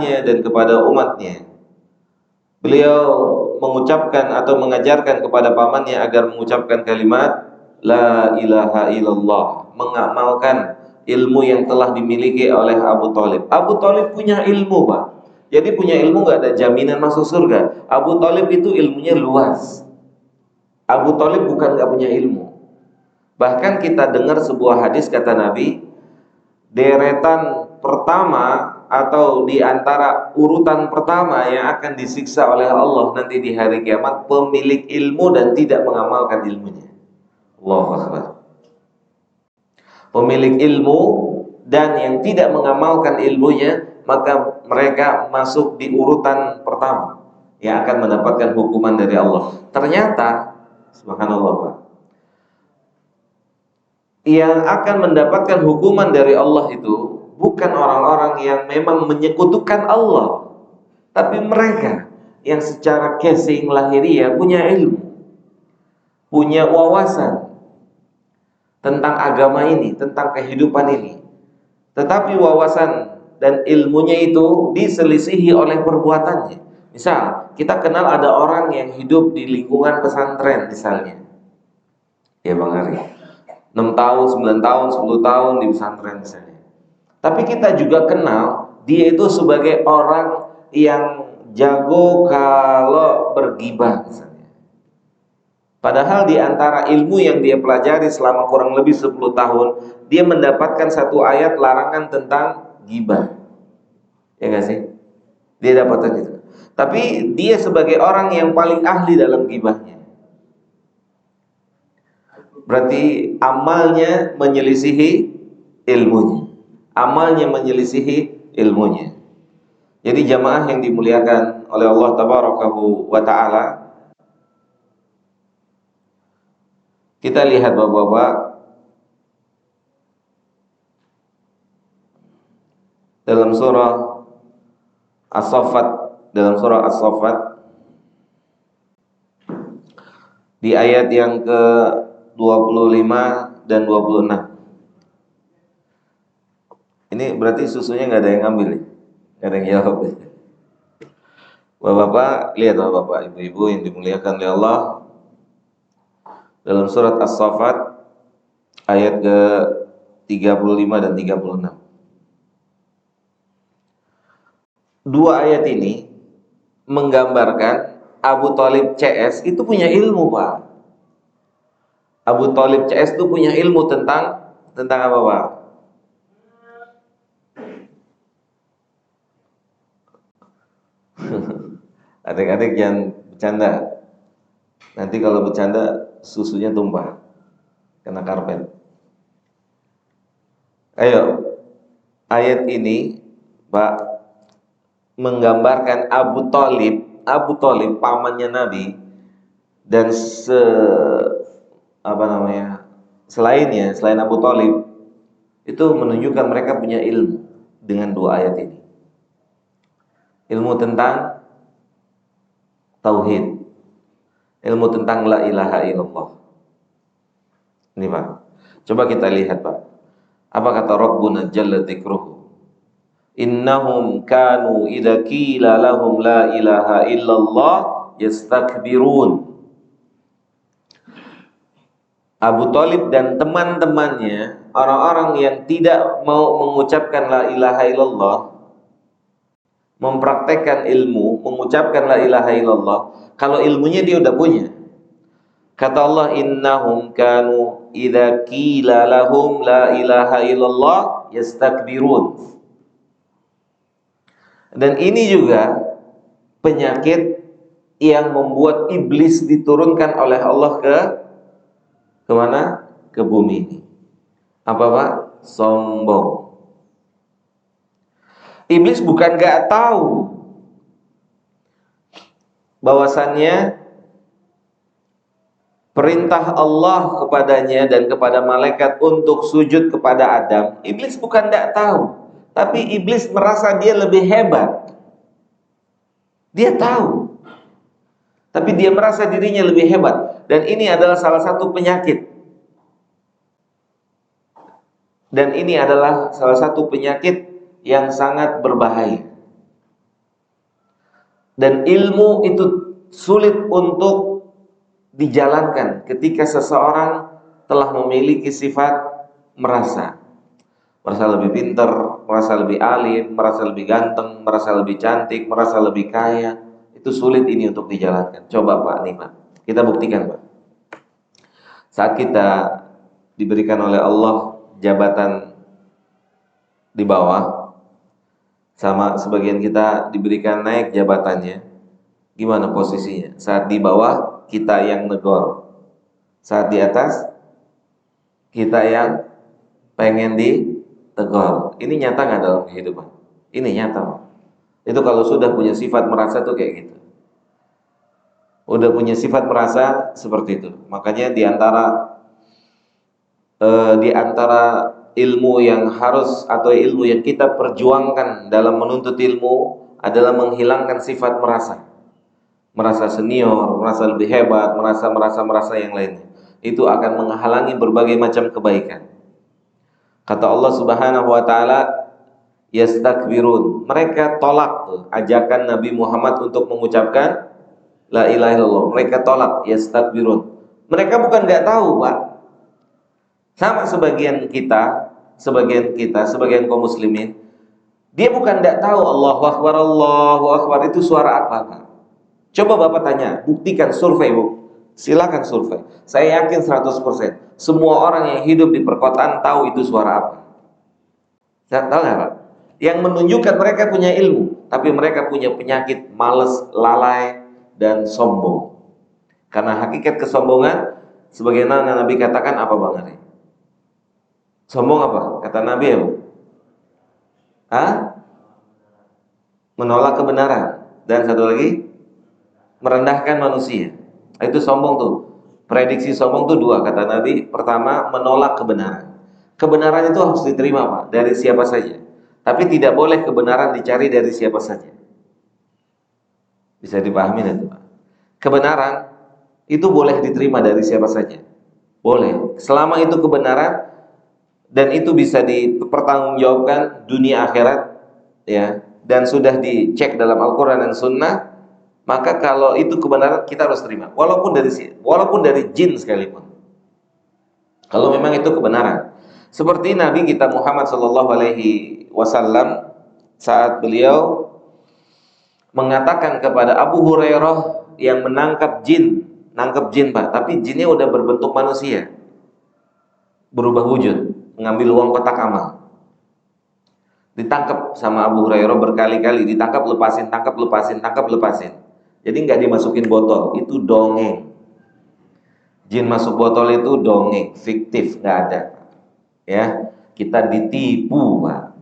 Tuhannya dan kepada umatnya. Beliau mengucapkan atau mengajarkan kepada pamannya agar mengucapkan kalimat La ilaha illallah, mengamalkan ilmu yang telah dimiliki oleh Abu Thalib. Abu Thalib punya ilmu, Pak. Jadi punya ilmu nggak ada jaminan masuk surga. Abu Thalib itu ilmunya luas. Abu Thalib bukan nggak punya ilmu. Bahkan kita dengar sebuah hadis kata Nabi, deretan pertama atau di antara urutan pertama yang akan disiksa oleh Allah nanti di hari kiamat, pemilik ilmu dan tidak mengamalkan ilmunya. Allahu Akbar. Pemilik ilmu dan yang tidak mengamalkan ilmunya, maka mereka masuk di urutan pertama yang akan mendapatkan hukuman dari Allah. Ternyata, subhanallah, Pak, yang akan mendapatkan hukuman dari Allah itu bukan orang-orang yang memang menyekutukan Allah, tapi mereka yang secara casing lahiriah punya ilmu, punya wawasan tentang agama ini, tentang kehidupan ini. Tetapi wawasan dan ilmunya itu diselisihi oleh perbuatannya. Misal, kita kenal ada orang yang hidup di lingkungan pesantren misalnya. Ya Bang Ari, 6 tahun, 9 tahun, 10 tahun di pesantren misalnya. Tapi kita juga kenal dia itu sebagai orang yang jago kalau bergibah misalnya. Padahal di antara ilmu yang dia pelajari selama kurang lebih 10 tahun, dia mendapatkan satu ayat larangan tentang gibah. Ya nggak sih? Dia dapatkan itu. Tapi dia sebagai orang yang paling ahli dalam gibahnya. Berarti amalnya menyelisihi ilmunya. Amalnya menyelisihi ilmunya. Jadi jamaah yang dimuliakan oleh Allah Tabarakahu wa Ta'ala, kita lihat bapak-bapak dalam surah As-Saffat, di ayat yang ke-25 dan 26. Ini berarti susunya nggak ada yang ngambil, nggak ada yang jawab. Bapak-bapak, lihat bapak-bapak, ibu-ibu yang dimuliakan oleh Allah, dalam surat As-Saffat ayat ke-35 dan 36. Dua ayat ini menggambarkan Abu Thalib CS itu punya ilmu, Pak. Abu Thalib CS itu punya ilmu tentang apa, Pak? Adik-adik jangan bercanda. Nanti kalau bercanda susunya tumpah kena karpet. Ayo, ayat ini, Pak, menggambarkan Abu Thalib pamannya Nabi, dan selain Abu Thalib itu menunjukkan mereka punya ilmu dengan dua ayat ini. Ilmu tentang tauhid, ilmu tentang la ilaha illallah. Ini Pak, coba kita lihat Pak, apa kata Rabbuna Jalla Dzikruhu, innahum kanu idza qila lahum la ilaha illallah yastakbirun. Abu Thalib dan teman-temannya, orang-orang yang tidak mau mengucapkan la ilaha illallah, mempraktekkan ilmu, mengucapkan la ilaha illallah, kalau ilmunya dia udah punya. Kata Allah, innahum kanu idza qila lahum la ilaha illallah yastakbirun. Dan ini juga penyakit yang membuat iblis diturunkan oleh Allah ke mana? Ke bumi ini. Apa Pak? Sombong. Iblis bukan gak tahu bahwasannya perintah Allah kepadanya dan kepada malaikat untuk sujud kepada Adam. Iblis bukan gak tahu, tapi iblis merasa dia lebih hebat. Dia tahu, tapi dia merasa dirinya lebih hebat. Dan ini adalah salah satu penyakit. Dan ini adalah salah satu penyakit yang sangat berbahaya. Dan ilmu itu sulit untuk dijalankan ketika seseorang telah memiliki sifat merasa lebih pintar, merasa lebih alim, merasa lebih ganteng, merasa lebih cantik, merasa lebih kaya. Itu sulit ini untuk dijalankan. Coba Pak nih Pak, kita buktikan Pak. Saat kita diberikan oleh Allah jabatan di bawah, sama sebagian kita diberikan naik jabatannya, gimana posisinya? Saat di bawah kita yang negor, saat di atas kita yang pengen ditegur. Ini nyata nggak dalam kehidupan? Ini nyata Pak. Itu kalau sudah punya sifat merasa tuh kayak gitu. Udah punya sifat merasa seperti itu. Makanya di antara ilmu yang harus atau ilmu yang kita perjuangkan dalam menuntut ilmu adalah menghilangkan sifat merasa senior, merasa lebih hebat, merasa yang lainnya. Itu akan menghalangi berbagai macam kebaikan. Kata Allah Subhanahu wa taala, yastakbirun. Mereka tolak tuh ajakan Nabi Muhammad untuk mengucapkan la ilaha illallah. Mereka tolak, yastakbirun. Mereka bukan nggak tahu, Pak. Sama sebagian kaum muslimin, dia bukan tidak tahu Allahu Akbar itu suara apa, Pak. Coba Bapak tanya, buktikan, survei Bu. Silakan survei. Saya yakin 100% semua orang yang hidup di perkotaan tahu itu suara apa. Tahu nggak, Pak? Yang menunjukkan mereka punya ilmu, tapi mereka punya penyakit malas, lalai, dan sombong. Karena hakikat kesombongan, sebagaimana Nabi katakan apa Bang Ari? Sombong apa? Kata Nabi apa? Menolak kebenaran. Dan satu lagi, merendahkan manusia. Itu sombong tuh. Prediksi sombong tuh dua kata Nabi. Pertama, menolak kebenaran. Kebenaran itu harus diterima Pak, dari siapa saja. Tapi tidak boleh kebenaran dicari dari siapa saja. Bisa dipahami itu Pak. Kebenaran itu boleh diterima dari siapa saja. Boleh. Selama itu kebenaran dan itu bisa dipertanggungjawabkan dunia akhirat, ya, dan sudah dicek dalam Al-Quran dan Sunnah, maka kalau itu kebenaran kita harus terima, walaupun dari jin sekalipun. Kalau memang itu kebenaran, seperti Nabi kita Muhammad SAW saat beliau mengatakan kepada Abu Hurairah yang nangkap jin Pak, tapi jinnya udah berbentuk manusia, berubah wujud, mengambil uang kotak amal. Ditangkap sama Abu Hurairah berkali-kali, ditangkap lepasin. Jadi nggak dimasukin botol, itu dongeng. Jin masuk botol itu dongeng, fiktif, nggak ada. Ya, kita ditipu Pak.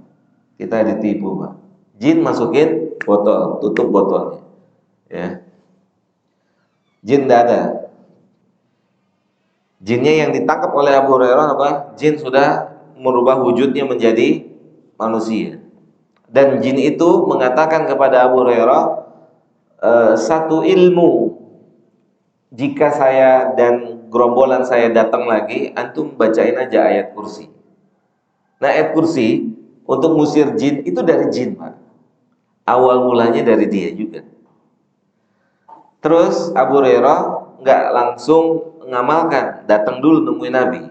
Jin masukin botol, tutup botolnya. Ya, jin nggak ada. Jinnya yang ditangkap oleh Abu Hurairah apa? Jin sudah merubah wujudnya menjadi manusia. Dan jin itu mengatakan kepada Abu Hurairah, satu ilmu, jika saya dan gerombolan saya datang lagi, antum bacain aja ayat kursi. Nah, ayat kursi untuk ngusir jin itu dari jin Pak. Awal mulanya dari dia juga. Terus Abu Hurairah nggak langsung ngamalkan, datang dulu nemuin Nabi,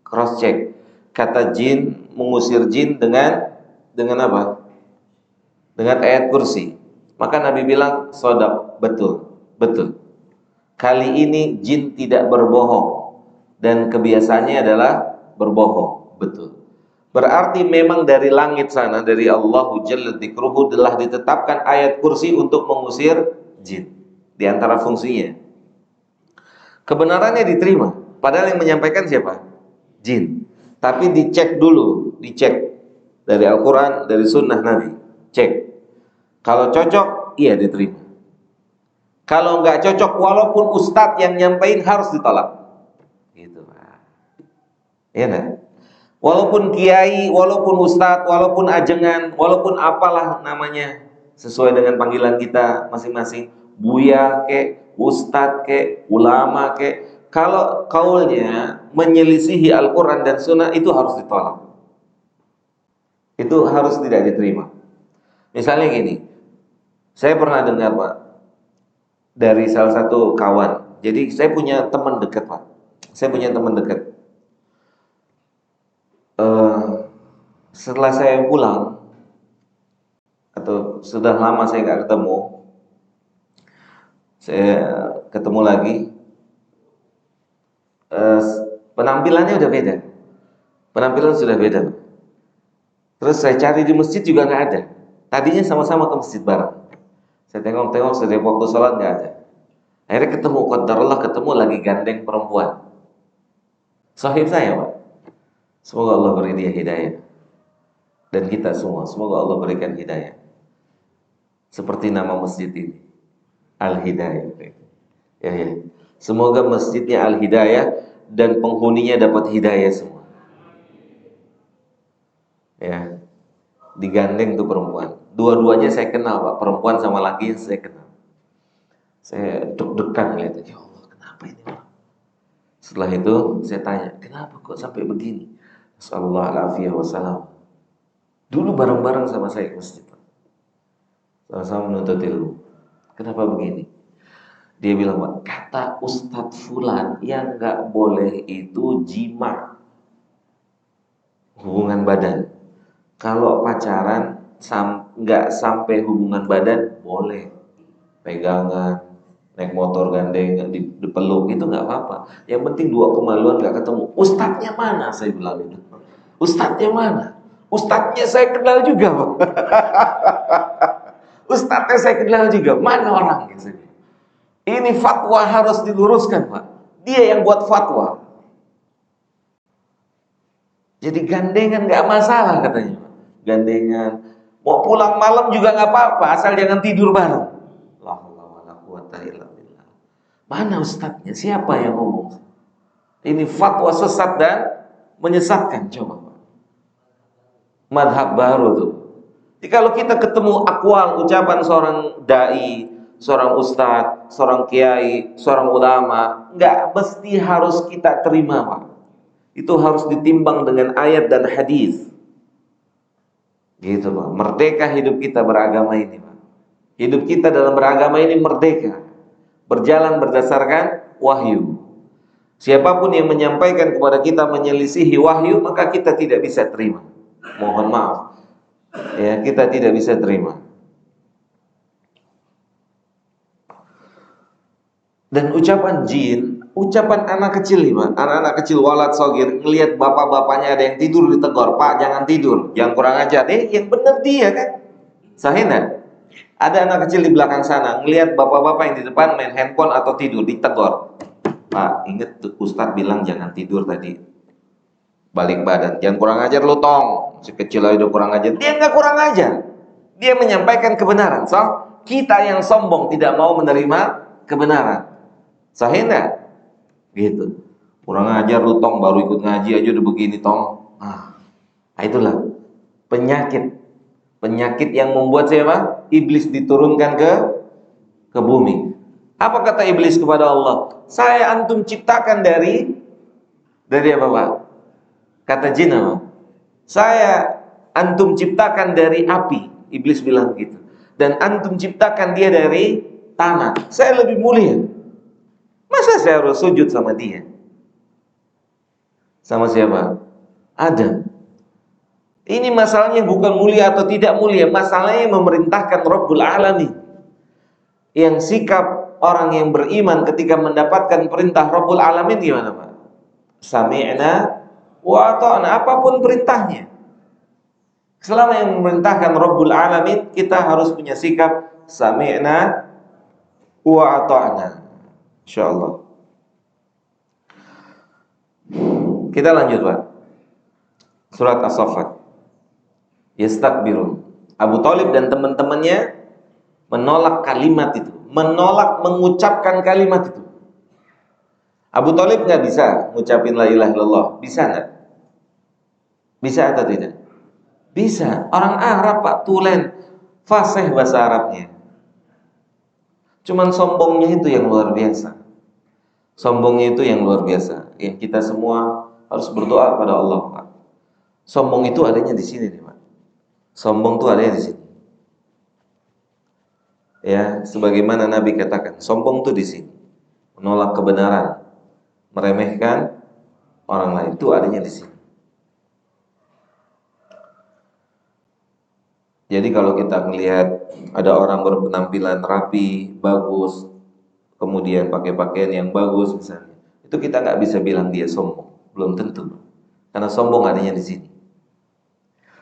cross check. Kata jin, mengusir jin dengan apa? Dengan ayat kursi. Maka Nabi bilang, sodaq, betul. Kali ini jin tidak berbohong, dan kebiasaannya adalah berbohong, betul. Berarti memang dari langit sana, dari Allahu Jalla Dzikruhu telah ditetapkan ayat kursi untuk mengusir jin. Di antara fungsinya, kebenarannya diterima, padahal yang menyampaikan siapa? Jin. Tapi dicek dari Al-Quran, dari Sunnah Nabi, cek. Kalau cocok, iya diterima. Kalau nggak cocok, walaupun ustadz yang nyampein harus ditolak. Gitu Pak. Iya kan? Walaupun kiai, walaupun ustadz, walaupun ajengan, walaupun apalah namanya, sesuai dengan panggilan kita masing-masing, buya kek, ustadz kek, ulama kek, kalau kaulnya menyelisihi Al-Quran dan Sunnah, itu harus ditolak. Itu harus tidak diterima. Misalnya gini, saya pernah dengar Pak, dari salah satu kawan. Jadi saya punya teman dekat, Pak. Saya punya teman dekat. Setelah saya pulang atau sudah lama saya nggak ketemu, saya ketemu lagi. Penampilannya udah beda. Penampilan sudah beda. Terus saya cari di masjid juga nggak ada. Tadinya sama-sama ke masjid bareng. Saya tengok-tengok setiap waktu sholat nggak ada. Akhirnya ketemu, qadarullah ketemu lagi gandeng perempuan. Sahib saya, Pak. Semoga Allah beri dia hidayah. Dan kita semua, semoga Allah berikan hidayah. Seperti nama masjid ini, Al-Hidayah. Ya, ya. Semoga masjidnya Al-Hidayah dan penghuninya dapat hidayah semua. Ya, digandeng tuh perempuan. Dua-duanya saya kenal, Pak. Perempuan sama laki saya kenal. Saya deg-degan lihat, ya Allah, kenapa ini orang? Setelah itu saya tanya, kenapa kok sampai begini? Sallallahu alaihi wasallam. Dulu bareng-bareng sama saya ke masjid, Pak. Sama-sama menuntut ilmu. Kenapa begini? Dia bilang, Pak, kata Ustadz Fulan yang nggak boleh itu jima, hubungan badan. Kalau pacaran nggak sampai hubungan badan boleh, pegangan, naik motor gandeng, dipeluk itu nggak apa-apa. Yang penting dua kemaluan nggak ketemu. Ustadznya mana? Saya bilang itu. Ustadznya mana? Ustadznya saya kenal juga, Pak. Ustadznya saya kenal juga. Mana orangnya? Ini fatwa harus diluruskan, Pak. Dia yang buat fatwa. Jadi gandengan nggak masalah katanya, Pak. Gandengan. Mau pulang malam juga nggak apa-apa, asal jangan tidur bareng. La haula wala quwata illa billah. Mana ustadznya? Siapa yang ngomong? Ini fatwa sesat dan menyesatkan, coba, Pak. Madhab baru tuh. Jadi kalau kita ketemu akwal, ucapan seorang dai, seorang ustadz, seorang kiai, seorang ulama, nggak mesti harus kita terima, Pak. Itu harus ditimbang dengan ayat dan hadis. Gitu, Pak. Merdeka hidup kita beragama ini, Pak. Hidup kita dalam beragama ini merdeka. Berjalan berdasarkan wahyu. Siapapun yang menyampaikan kepada kita menyelisihi wahyu, maka kita tidak bisa terima. Mohon maaf. Ya, kita tidak bisa terima. Dan ucapan jin, ucapan anak kecil nih, Pak. Anak-anak kecil walad sogir ngelihat bapak-bapaknya ada yang tidur ditegur, Pak jangan tidur, jangan kurang ajar. Yang benar dia kan. Sahih enggak? Ada anak kecil di belakang sana ngelihat bapak-bapak yang di depan main handphone atau tidur, ditegur. Pak, inget Ustadz bilang jangan tidur tadi. Balik badan, jangan kurang ajar lu tong. Si kecil aja udah kurang ajar. Dia nggak kurang ajar. Dia menyampaikan kebenaran. So, kita yang sombong tidak mau menerima kebenaran. Sahih enggak? Gitu. Kurang ajar lu tong, baru ikut ngaji aja udah begini tong. Nah, itulah penyakit. Penyakit yang membuat siapa? Iblis diturunkan ke bumi. Apa kata iblis kepada Allah? Saya antum ciptakan dari apa, Pak? Kata jin apa? Saya antum ciptakan dari api. Iblis bilang gitu. Dan antum ciptakan dia dari tanah. Saya lebih mulia. Masa saya harus sujud sama dia? Sama siapa? Adam. Ini masalahnya bukan mulia atau tidak mulia. Masalahnya memerintahkan Rabbul Alamin. Yang sikap orang yang beriman ketika mendapatkan perintah Rabbul Alamin gimana, Pak? Sami'na wa ata'na, apapun perintahnya. Selama yang memerintahkan Rabbul Alamin, kita harus punya sikap sami'na wa ata'na. Insyaallah. Kita lanjut, Pak. Surat As-Saffat. Yastakbirun. Abu Thalib dan teman-temannya menolak kalimat itu, menolak mengucapkan kalimat itu. Abu Thalib nggak bisa ngucapin la ilaha illallah. Bisa nggak? Bisa atau tidak? Bisa. Orang Arab, Pak, tulen, fasih bahasa Arabnya. Cuman sombongnya itu yang luar biasa. Sombongnya itu yang luar biasa. Yang kita semua harus berdoa pada Allah, Pak. Sombong itu adanya di sini nih, Pak. Sombong itu adanya di sini. Ya, sebagaimana Nabi katakan, sombong tuh di sini. Menolak kebenaran, meremehkan orang lain, itu adanya di sini. Jadi kalau kita melihat ada orang berpenampilan rapi, bagus, kemudian pakai pakaian yang bagus misalnya, itu kita nggak bisa bilang dia sombong, belum tentu, karena sombong adanya di sini.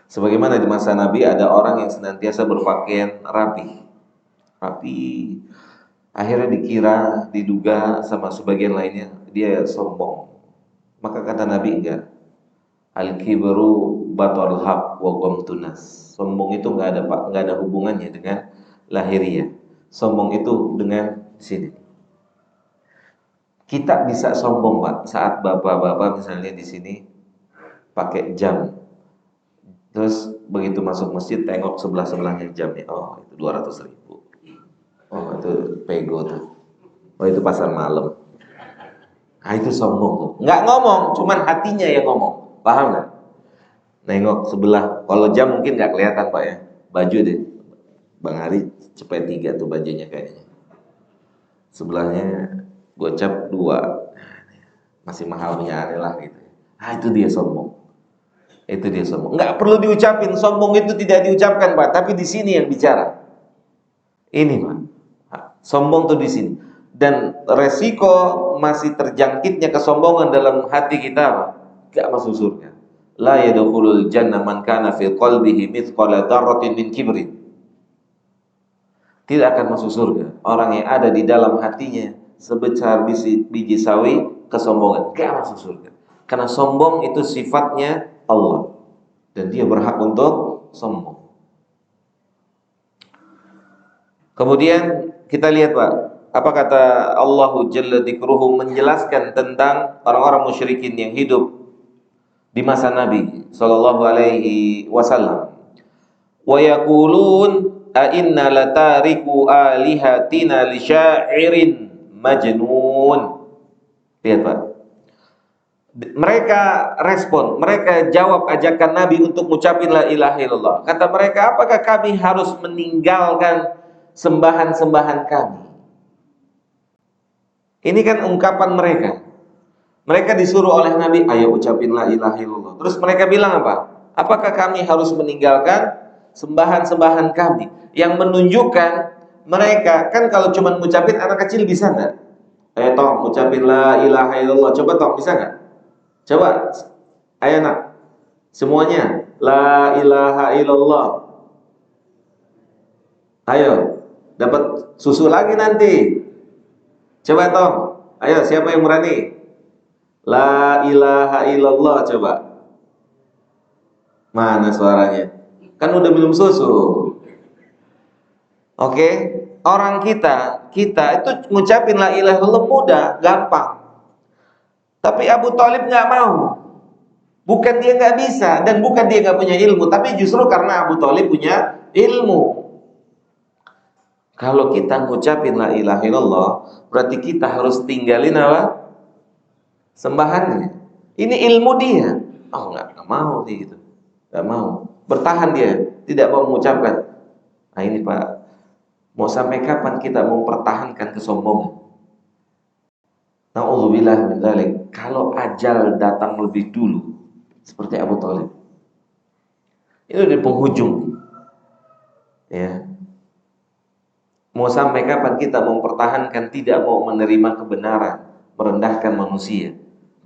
Sebagaimana di masa Nabi ada orang yang senantiasa berpakaian rapi, rapi, akhirnya diduga sama sebagian lainnya dia sombong. Maka kata Nabi, enggak, al-kibru batarul haq wa qamtunas. Sombong itu nggak ada pak, nggak ada hubungannya dengan lahiriah. Sombong itu dengan sini. Kita bisa sombong pak saat bapak-bapak misalnya di sini pakai jam, terus begitu masuk masjid tengok sebelah-sebelahnya jamnya, oh itu 200.000, oh itu pego tuh, oh itu pasar malam. Nah itu sombong tuh, nggak ngomong, cuman hatinya yang ngomong, paham nggak? Nengok sebelah, kalau jam mungkin nggak kelihatan pak ya, baju deh, Bang Ari cepet 3 tuh bajunya kayaknya, sebelahnya gocap 2, masih mahal punya aneh lah gitu. Ah itu dia sombong, itu dia sombong. Nggak perlu diucapin, sombong itu tidak diucapkan pak, tapi di sini yang bicara. Ini pak, sombong tuh di sini. Dan resiko masih terjangkitnya kesombongan dalam hati kita pak, nggak masuk surga. La yadkhulul jannah man kana fi qalbihi mithqala dzarratin min kibrin. Tidak akan masuk surga orang yang ada di dalam hatinya sebesar biji sawi kesombongan, gak masuk surga. Karena sombong itu sifatnya Allah dan dia berhak untuk sombong. Kemudian kita lihat Pak, apa kata Allah Jalla Dzikruhu menjelaskan tentang orang-orang musyrikin yang hidup di masa Nabi sallallahu alaihi wasallam. Wa yaqulun a inna latariku alihatina li syairin majnun. Lihat Pak, mereka respon, mereka jawab ajakan Nabi untuk mengucapkan la ilaha illallah. Kata mereka, apakah kami harus meninggalkan sembahan-sembahan kami? Ini kan ungkapan mereka. Mereka disuruh oleh Nabi, ayo ucapin la ilaha illallah. Terus mereka bilang apa? Apakah kami harus meninggalkan sembahan-sembahan kami? Yang menunjukkan mereka, kan kalau cuma ngucapin anak kecil bisa nggak? Tong, ucapin la ilaha illallah. Coba Tong, bisa nggak? Coba, ayo nak. Semuanya, la ilaha illallah. Ayo, dapat susu lagi nanti. Coba Tong, ayo siapa yang berani? La ilaha illallah, coba. Mana suaranya? Kan udah minum susu. Oke, orang kita itu ngucapin la ilaha illallah mudah, gampang. Tapi Abu Thalib nggak mau. Bukan dia nggak bisa dan bukan dia nggak punya ilmu, tapi justru karena Abu Thalib punya ilmu. Kalau kita ngucapin la ilaha illallah, berarti kita harus tinggalin apa? Sembahannya. Ini ilmu dia. Oh nggak mau dia gitu, nggak mau. Bertahan dia, tidak mau mengucapkan. Nah ini Pak, mau sampai kapan kita mau mempertahankan kesombongan? Nauzubillah min dzalik. Kalau ajal datang lebih dulu, seperti Abu Thalib, itu di penghujung. Ya. Mau sampai kapan kita mempertahankan tidak mau menerima kebenaran, merendahkan manusia?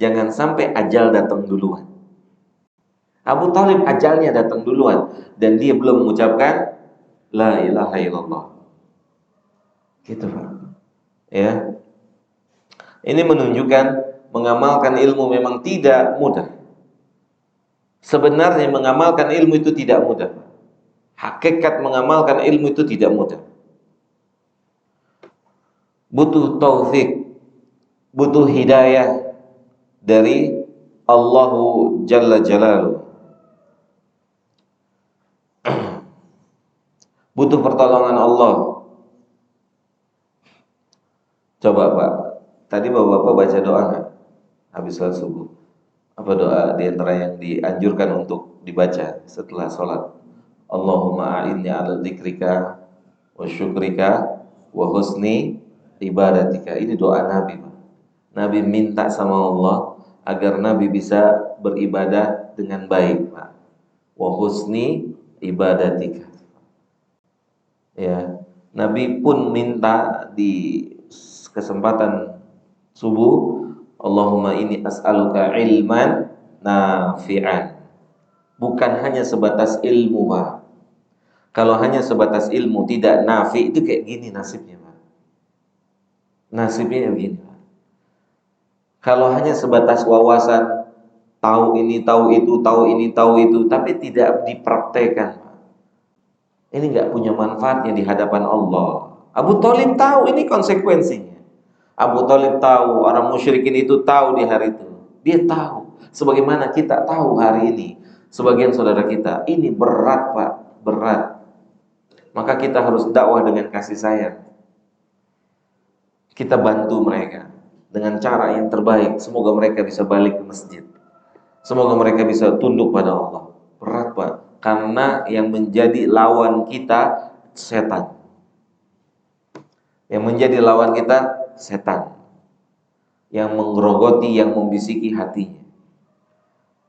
Jangan sampai ajal datang duluan. Abu Thalib ajalnya datang duluan dan dia belum mengucapkan la ilaha illallah. Gitu Pak. Ya. Ini menunjukkan mengamalkan ilmu memang tidak mudah. Sebenarnya mengamalkan ilmu itu tidak mudah. Hakikat mengamalkan ilmu itu tidak mudah. Butuh taufik, butuh hidayah dari Allahu Jalla Jalaluhu. Butuh pertolongan Allah. Coba Pak, tadi Bapak-bapak baca doa nggak? Habis sholat subuh. Apa doa di antara yang dianjurkan untuk dibaca setelah sholat? Allahumma a'inni ala dzikrika wa syukrika wa husni ibadatika. Ini doa Nabi, Pak. Nabi minta sama Allah agar Nabi bisa beribadah dengan baik, Pak. Wa husni ibadatika. Ya, Nabi pun minta di kesempatan subuh, Allahumma inni as'aluka ilman nafi'an. Bukan hanya sebatas ilmu, Pak. Kalau hanya sebatas ilmu tidak nafi, itu kayak gini nasibnya, Pak. Nasibnya begini, Pak. Kalau hanya sebatas wawasan, tahu ini, tahu itu, tahu ini, tahu itu, tapi tidak dipraktekkan, Pak, ini nggak punya manfaatnya di hadapan Allah. Abu Thalib tahu ini konsekuensinya. Abu Thalib tahu, orang musyrikin itu tahu di hari itu. Dia tahu, sebagaimana kita tahu hari ini. Sebagian saudara kita, ini berat, Pak, berat. Maka kita harus dakwah dengan kasih sayang. Kita bantu mereka dengan cara yang terbaik. Semoga mereka bisa balik ke masjid. Semoga mereka bisa tunduk pada Allah. Berat, Pak, karena yang menjadi lawan kita setan. Yang menjadi lawan kita setan. Yang menggerogoti, yang membisiki hatinya.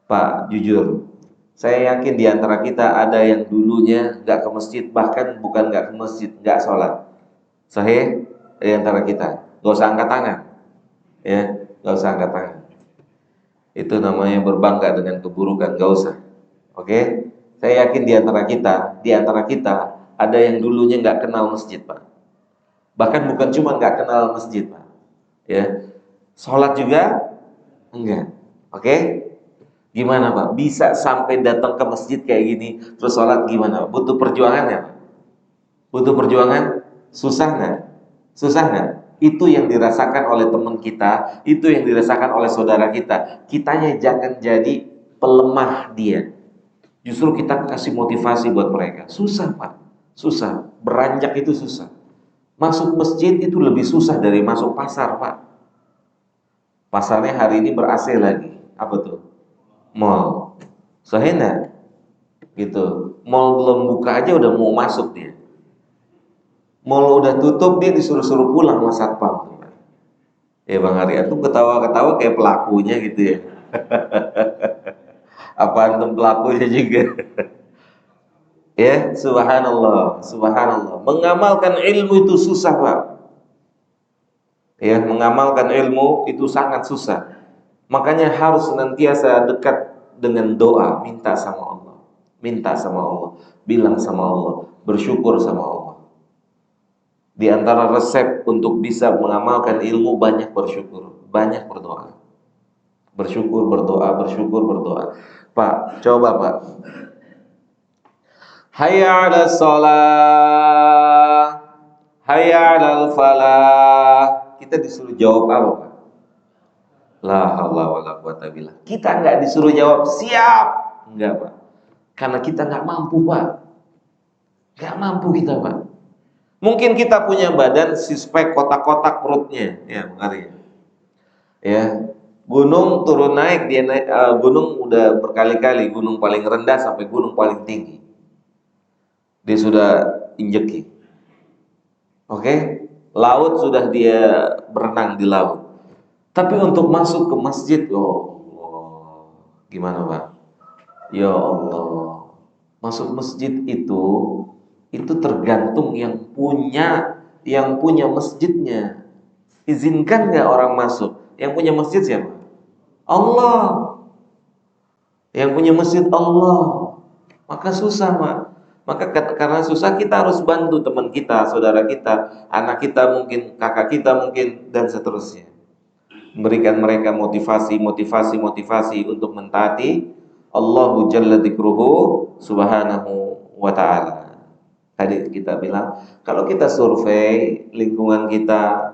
Pak, jujur, saya yakin di antara kita ada yang dulunya nggak ke masjid, bahkan bukan nggak ke masjid, nggak sholat. Sahih di antara kita, nggak usah angkat tangan, ya, nggak usah angkat tangan. Itu namanya berbangga dengan keburukan, nggak usah. Oke, saya yakin di antara kita ada yang dulunya nggak kenal masjid, Pak. Bahkan bukan cuma nggak kenal masjid, Pak, ya, sholat juga enggak. Oke. Gimana, Pak? Bisa sampai datang ke masjid kayak gini terus sholat gimana, Pak? Butuh perjuangan ya, Pak? Butuh perjuangan? Susah nggak? Susah nggak? Itu yang dirasakan oleh teman kita, itu yang dirasakan oleh saudara kita. Kitanya jangan jadi pelemah dia. Justru kita kasih motivasi buat mereka. Susah, Pak. Susah. Beranjak itu susah. Masuk masjid itu lebih susah dari masuk pasar, Pak. Pasarnya hari ini ber-AC lagi. Apa tuh? Mall. Sahina gitu. Mall belum buka aja udah mau masuk dia. Mall udah tutup dia disuruh-suruh pulang sama satpam. Ya Bang Arya tuh ketawa-ketawa kayak pelakunya gitu ya. Apa antum pelakunya juga? Ya, subhanallah, subhanallah. Mengamalkan ilmu itu susah, Pak. Ya, mengamalkan ilmu itu sangat susah. Makanya harus senantiasa dekat dengan doa, minta sama Allah. Minta sama Allah, bilang sama Allah, bersyukur sama Allah. Di antara resep untuk bisa mengamalkan ilmu, banyak bersyukur, banyak berdoa. Bersyukur, berdoa, bersyukur, berdoa. Pak, coba Pak. Hayya 'alas shalah, hayya 'alal falah. Kita disuruh jawab apa, Pak? La haula wala quwata billah. Kita nggak disuruh jawab siap, enggak, Pak. Karena kita nggak mampu, Pak. Nggak mampu kita, Pak. Mungkin kita punya badan sispek kotak-kotak perutnya, ya, Bang Arya. Ya, gunung turun naik, dia naik, gunung udah berkali-kali, gunung paling rendah sampai gunung paling tinggi. Dia sudah injeki. Oke? Laut sudah dia berenang di laut. Tapi untuk masuk ke masjid, oh Allah, gimana, Pak? Ya Allah, masuk masjid itu tergantung yang punya masjidnya. Izinkan nggak orang masuk? Yang punya masjid siapa? Allah. Yang punya masjid Allah. Maka susah, Pak. Maka karena susah kita harus bantu teman kita, saudara kita, anak kita mungkin, kakak kita mungkin, dan seterusnya. Memberikan mereka motivasi untuk mentaati Allahu Jalla Dzikruhu Subhanahu wa ta'ala. Tadi kita bilang, kalau kita survei lingkungan kita,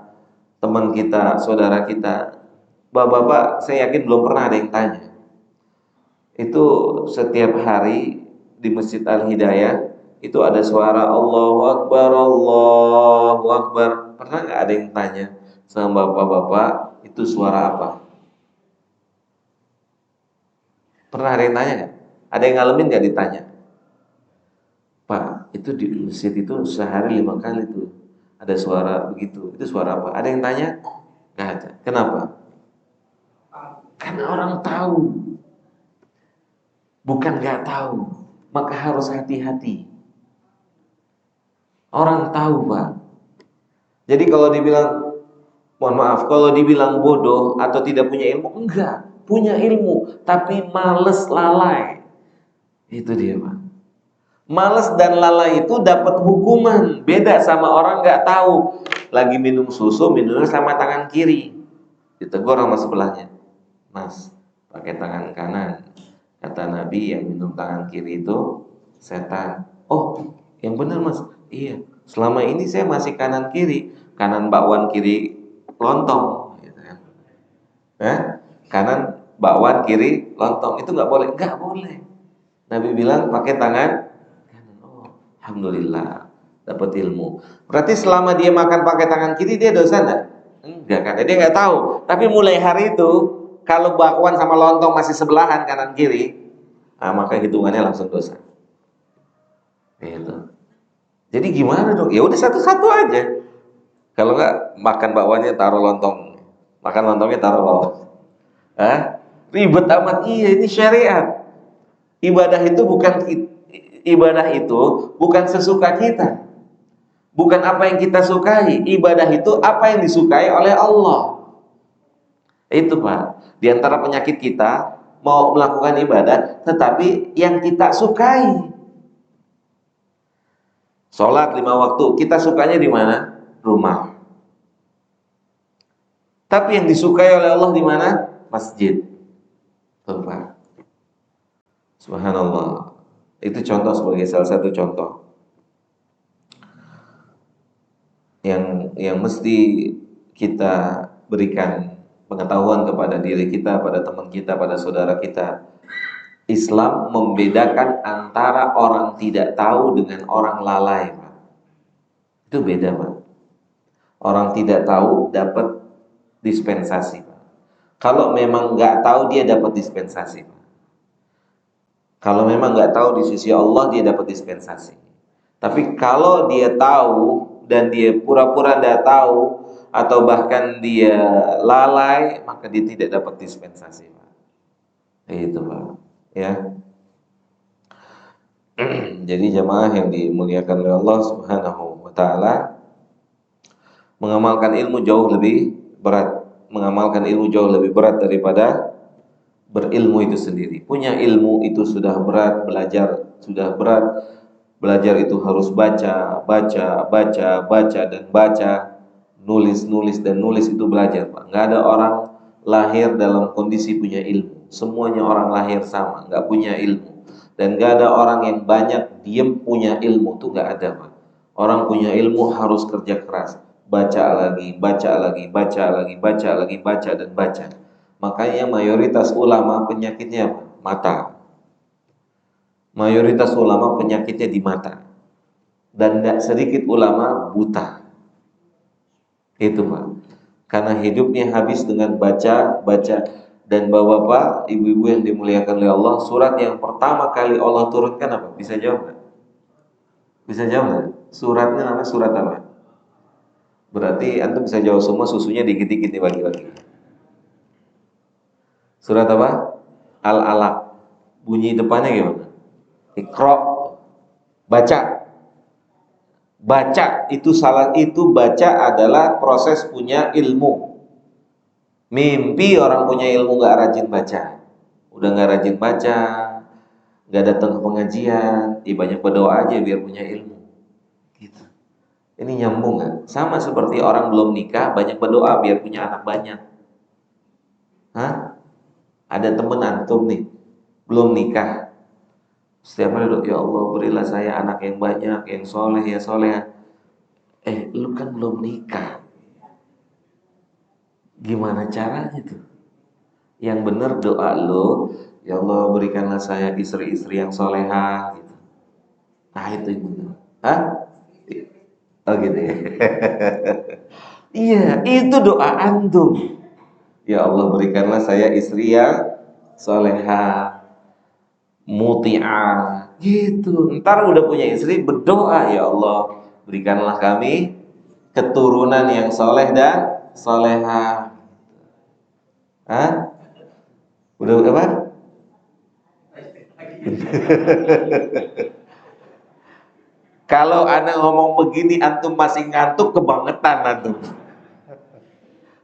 teman kita, saudara kita, bapak-bapak saya yakin belum pernah ada yang tanya. Itu setiap hari di Masjid Al-Hidayah itu ada suara Allahu Akbar, Allahu Akbar. Pernah nggak ada yang tanya sama bapak-bapak itu suara apa? Pernah ada yang tanya nggak? Ada yang ngalamin nggak ditanya? Pak, itu di masjid itu sehari 5 kali tuh ada suara begitu. Itu suara apa? Ada yang tanya? Nggak ada. Kenapa? Karena orang tahu. Bukan nggak tahu. Maka harus hati-hati. Orang tahu, Pak. Jadi kalau dibilang, mohon maaf, kalau dibilang bodoh atau tidak punya ilmu, enggak. Punya ilmu, tapi males, lalai. Itu dia, Pak. Males dan lalai itu dapat hukuman. Beda sama orang nggak tahu. Lagi minum susu, minumnya sama tangan kiri. Ditegur sama sebelahnya. Mas, pakai tangan kanan. Kata Nabi, yang minum tangan kiri itu setan. Oh, yang benar, Mas. Iya. Selama ini saya masih kanan kiri. Kanan bakwan, kiri lontong. Gitu kan. Kanan bakwan, kiri lontong. Itu nggak boleh. Nggak boleh. Nabi bilang pakai tangan kanan. Oh, alhamdulillah dapat ilmu. Berarti selama dia makan pakai tangan kiri dia dosa enggak? Enggak, karena dia nggak tahu. Tapi mulai hari itu kalau bakwan sama lontong masih sebelahan kanan kiri, nah maka hitungannya langsung dosa. Gitu. Jadi gimana dong? Ya udah satu-satu aja. Kalau nggak makan bakwannya taruh lontong, makan lontongnya taruh bawah. Ribet amat. Iya, ini syariat. Ibadah itu bukan sesuka kita. Bukan apa yang kita sukai. Ibadah itu apa yang disukai oleh Allah. Itu, Pak. Di antara penyakit kita mau melakukan ibadah tetapi yang kita sukai. Sholat 5 waktu, kita sukanya di mana? Rumah. Tapi yang disukai oleh Allah di mana? Masjid. Tuh, Pak. Subhanallah. Itu contoh sebagai salah satu contoh yang mesti kita berikan pengetahuan kepada diri kita, pada teman kita, pada saudara kita. Islam membedakan antara orang tidak tahu dengan orang lalai, Pak. Itu beda, Pak. Orang tidak tahu dapat dispensasi, Pak. Kalau memang nggak tahu dia dapat dispensasi, Pak. Kalau memang nggak tahu di sisi Allah dia dapat dispensasi. Tapi kalau dia tahu dan dia pura-pura tidak tahu atau bahkan dia lalai, maka dia tidak dapat dispensasi, Pak. Itu, Pak. Ya. Jadi jamaah yang dimuliakan oleh Allah Subhanahu wa taala, mengamalkan ilmu jauh lebih berat. Mengamalkan ilmu jauh lebih berat daripada berilmu itu sendiri. Punya ilmu itu sudah berat, belajar sudah berat. Belajar itu harus baca, dan baca, nulis dan nulis itu belajar, Pak. Nggak ada orang lahir dalam kondisi punya ilmu. Semuanya orang lahir sama, nggak punya ilmu. Dan nggak ada orang yang banyak diem punya ilmu, tuh nggak ada, Pak. Orang punya ilmu harus kerja keras. Baca lagi, baca dan baca. Makanya mayoritas ulama penyakitnya apa? Mata. Mayoritas ulama penyakitnya di mata. Dan tidak sedikit ulama buta. Itu, Pak. Karena hidupnya habis dengan baca. Dan bapak-bapak, ibu-ibu yang dimuliakan oleh Allah, surat yang pertama kali Allah turunkan apa? Bisa jawab nggak? Bisa jawab nggak? Suratnya namanya surat apa? Berarti antum bisa jawab semua, susunya dikit-dikit dibagi-bagi. Surat apa? Al-Alaq. Bunyi depannya gimana? Iqra. Baca. Baca itu salah, itu baca adalah proses punya ilmu. Mimpi orang punya ilmu nggak rajin baca. Udah nggak rajin baca, nggak datang ke pengajian, banyak berdoa aja biar punya ilmu. Gitu. Ini nyambung nggak? Sama seperti orang belum nikah, banyak berdoa biar punya anak banyak. Ada temen antum nih, belum nikah. Setiap hari doa, ya Allah berilah saya anak yang banyak, yang soleh, ya soleh. Lu kan belum nikah. Gimana caranya tuh? Yang benar doa lo, ya Allah berikanlah saya istri-istri yang solehah. Gitu. Nah itu yang benar. Oh gitu ya. Iya, itu doa antum. Ya Allah berikanlah saya istri yang solehah. muti'ah gitu. Ntar udah punya istri berdoa, ya Allah berikanlah kami keturunan yang soleh dan soleha. Hah? Udah apa? Kalau ana ngomong begini antum masih ngantuk, kebangetan antum.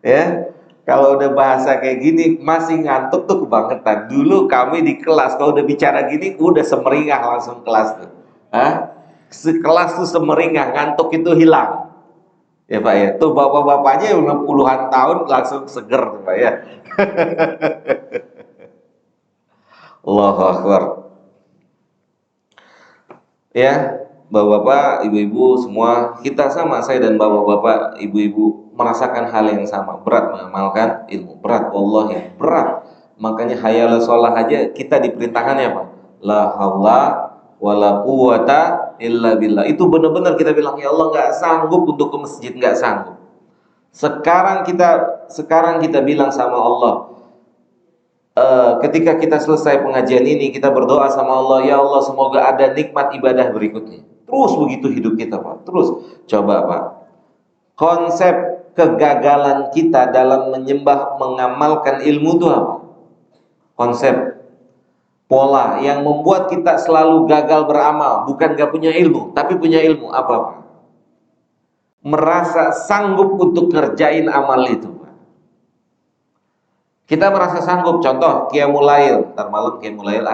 Ya, kalau udah bahasa kayak gini masih ngantuk tuh kebangetan. Dulu kami di kelas kalau udah bicara gini udah semeringah langsung kelas tuh. Hah? Sekelas tuh semeringah, ngantuk itu hilang. Ya Pak ya, tuh bapak-bapaknya udah puluhan tahun langsung seger tuh Pak ya. Allahu Akbar. Ya, bapak-bapak, ibu-ibu semua, kita sama, saya dan bapak-bapak, ibu-ibu merasakan hal yang sama, berat mengamalkan ilmu, berat, wallahi, berat. Makanya hayal sholah aja kita diperintahkannya apa? La haula wala quwata illa billah. Itu benar-benar kita bilang, ya Allah nggak sanggup untuk ke masjid, nggak sanggup. Sekarang kita bilang sama Allah, ketika kita selesai pengajian ini, kita berdoa sama Allah, ya Allah semoga ada nikmat ibadah berikutnya. Terus begitu hidup kita Pak. Terus coba Pak, konsep kegagalan kita dalam menyembah, mengamalkan ilmu itu apa? Konsep pola yang membuat kita selalu gagal beramal, bukan gak punya ilmu, tapi punya ilmu apa Pak? Merasa sanggup untuk ngerjain amal itu. Kita merasa sanggup, contoh qiyamul lail, ntar malam qiyamul lail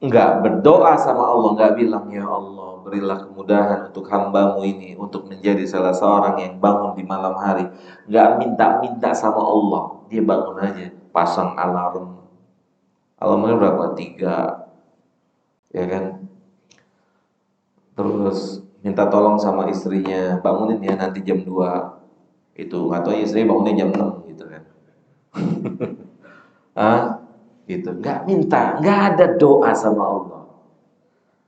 enggak berdoa sama Allah, enggak bilang ya Allah berilah kemudahan untuk hambamu ini untuk menjadi salah seorang yang bangun di malam hari, enggak minta-minta sama Allah, dia bangun aja, pasang alarmnya berapa? 3, ya kan, terus minta tolong sama istrinya, bangunin ya nanti jam 2 itu, atau istri bangunnya jam 6 gitu kan. Gitu, nggak minta, nggak ada doa sama Allah,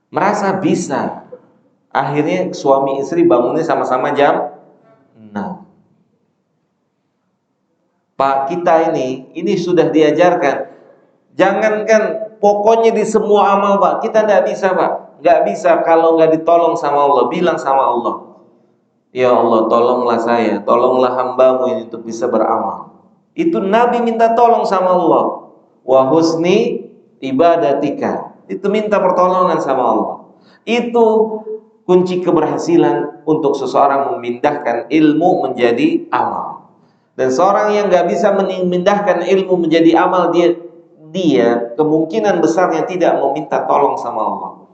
merasa bisa, akhirnya suami istri bangunnya sama-sama jam 6. Pak, kita ini sudah diajarkan, jangankan pokoknya di semua amal Pak, kita nggak bisa Pak, nggak bisa kalau nggak ditolong sama Allah. Bilang sama Allah, ya Allah tolonglah saya, tolonglah hambamu ini untuk bisa beramal. Itu Nabi minta tolong sama Allah. Wa husni ibadatika. Itu minta pertolongan sama Allah. Itu kunci keberhasilan untuk seseorang memindahkan ilmu menjadi amal. Dan seorang yang gak bisa memindahkan ilmu menjadi amal, dia kemungkinan besarnya tidak meminta tolong sama Allah.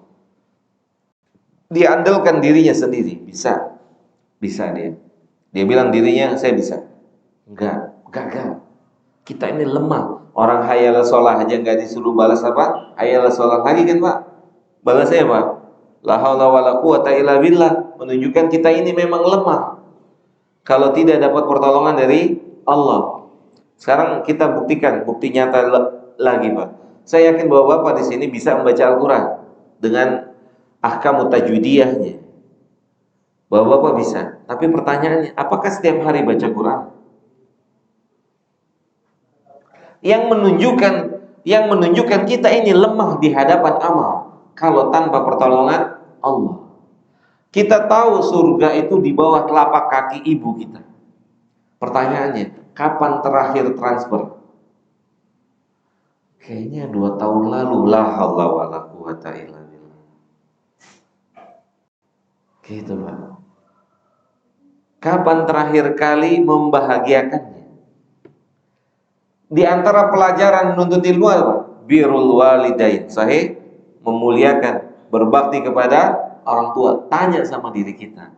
Dia andalkan dirinya sendiri, bisa dia bilang dirinya saya bisa, enggak, gagal. Kita ini lemah. Orang hayal sholah aja enggak disuruh balas apa? Hayal sholah lagi kan Pak, balasnya apa? La haula wala quwata illa billah. Menunjukkan kita ini memang lemah kalau tidak dapat pertolongan dari Allah. Sekarang kita buktikan, bukti nyata lagi Pak. Saya yakin bahwa Bapak di sini bisa membaca Al-Quran dengan ahkam tajwidiyahnya. Bapak bisa, tapi pertanyaannya, apakah setiap hari baca Quran? Yang menunjukkan kita ini lemah di hadapan amal kalau tanpa pertolongan Allah. Kita tahu surga itu di bawah telapak kaki ibu kita. Pertanyaannya, kapan terakhir transfer? Kayaknya 2 tahun lalu. La haula wala quwata illa billah. Gitu Pak. Kapan terakhir kali membahagiakannya? Di antara pelajaran menuntut ilmu apa? Birrul walidain, sahih, memuliakan, berbakti kepada orang tua. Tanya sama diri kita,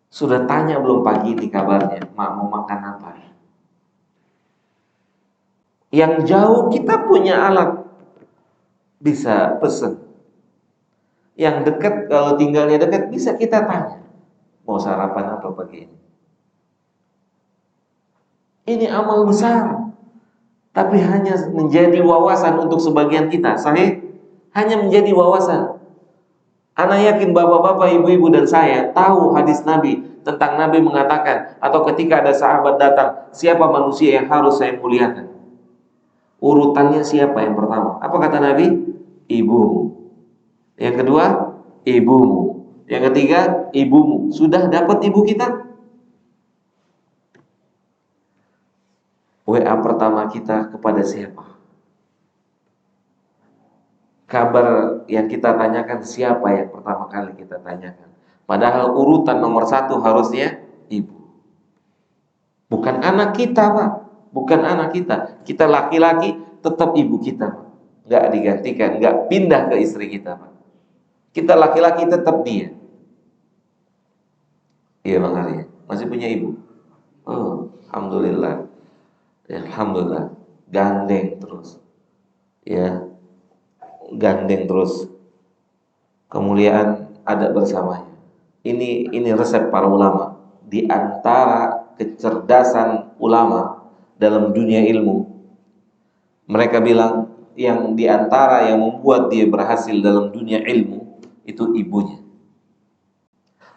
sudah tanya belum pagi ini kabarnya, mak mau makan apa? Yang jauh kita punya alat, bisa pesen. Yang dekat, kalau tinggalnya dekat, bisa kita tanya, mau sarapan apa pagi ini? Ini amal besar, tapi hanya menjadi wawasan untuk sebagian kita. Sahih, hanya menjadi wawasan. Ana yakin bapak-bapak, ibu-ibu dan saya tahu hadis Nabi tentang Nabi mengatakan, atau ketika ada sahabat datang, siapa manusia yang harus saya muliakan? urutannya siapa yang pertama? Apa kata Nabi? Ibumu. Yang kedua, ibumu. Yang ketiga, ibumu. Sudah dapat ibu kita? WA pertama kita kepada siapa? Kabar yang kita tanyakan siapa yang pertama kali kita tanyakan? Padahal urutan nomor 1 harusnya ibu. Bukan anak kita, Pak. Bukan anak kita. Kita laki-laki tetap ibu kita, Pak. Nggak digantikan, nggak pindah ke istri kita, Pak. Kita laki-laki tetap dia. Iya Bang Arya, masih punya ibu? Oh, alhamdulillah. Ya, alhamdulillah. Gandeng terus. Ya, gandeng terus. Kemuliaan ada bersamanya. Ini resep para ulama. Di antara kecerdasan ulama dalam dunia ilmu, mereka bilang yang di antara yang membuat dia berhasil dalam dunia ilmu itu ibunya.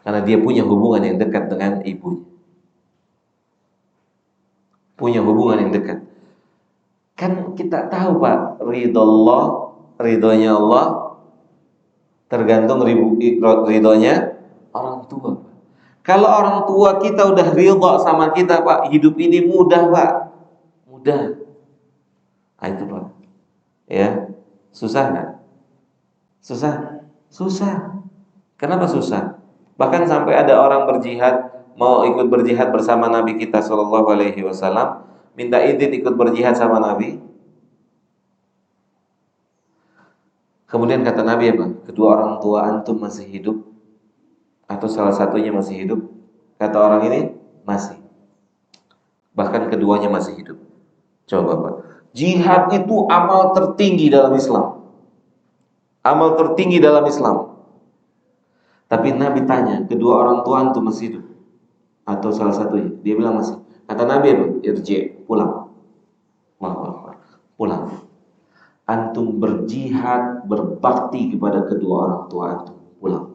Karena dia punya hubungan yang dekat dengan ibunya. Punya hubungan yang dekat. Kan kita tahu Pak, ridhonya Allah tergantung ridhonya orang tua. Kalau orang tua kita udah ridho sama kita Pak, hidup ini mudah Pak. Mudah. Nah, itu Pak. Ya, susah nggak? Susah? Susah. Kenapa susah? Bahkan sampai ada orang berjihad, mau ikut berjihad bersama Nabi kita Shallallahu Alaihi Wasallam, minta izin ikut berjihad sama Nabi. Kemudian kata Nabi apa? Kedua orang tua antum masih hidup atau salah satunya masih hidup? Kata orang ini masih. Bahkan keduanya masih hidup. Coba Pak. Jihad itu amal tertinggi dalam Islam. Amal tertinggi dalam Islam. Tapi Nabi tanya, kedua orang tua antum masih hidup atau salah satunya? Dia bilang masih. Kata Nabi apa? Irji, pulang. Pulang. Antum berjihad, berbakti kepada kedua orang tua antum. Pulang.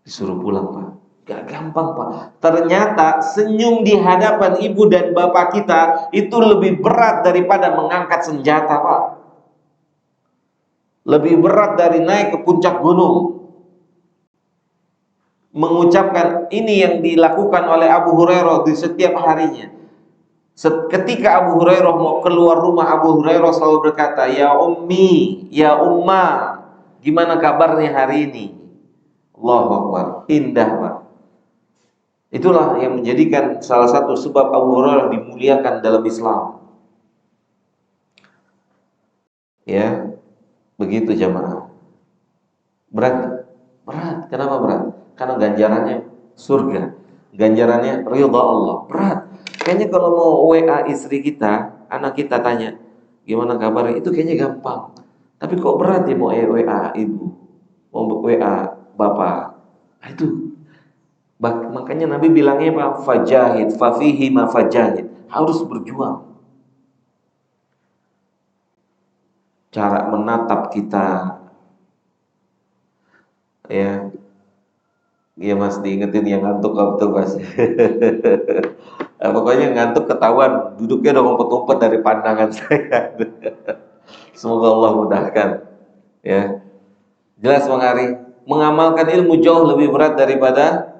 Disuruh pulang Pak. Gak gampang Pak. Ternyata senyum di hadapan ibu dan bapak kita itu lebih berat daripada mengangkat senjata Pak. Lebih berat dari naik ke puncak gunung. Mengucapkan ini yang dilakukan oleh Abu Hurairah di setiap harinya. Ketika Abu Hurairah mau keluar rumah, Abu Hurairah selalu berkata, ya ummi, ya umma, gimana kabarnya hari ini? Allahu Akbar, indah Pak. Itulah yang menjadikan salah satu sebab Abu Hurairah dimuliakan dalam Islam. Ya, begitu jamaah. Berat? Berat. Kenapa berat? Karena ganjarannya surga. Ganjarannya ridha Allah. Berat. Kayaknya kalau mau WA istri kita, anak kita tanya, gimana kabarnya? Itu kayaknya gampang. Tapi kok berat ya mau WA ibu, mau WA bapak. Nah, itu. Makanya Nabi bilangnya apa? Fajahid, fafihi ma fajahid. Harus berjuang. Cara menatap kita, ya Mas diingetin yang ngantuk betul Mas. Pokoknya ngantuk ketahuan, duduknya udah ngumpet-ngumpet dari pandangan saya. Semoga Allah mudahkan. Ya, jelas Bang Ari, mengamalkan ilmu jauh lebih berat daripada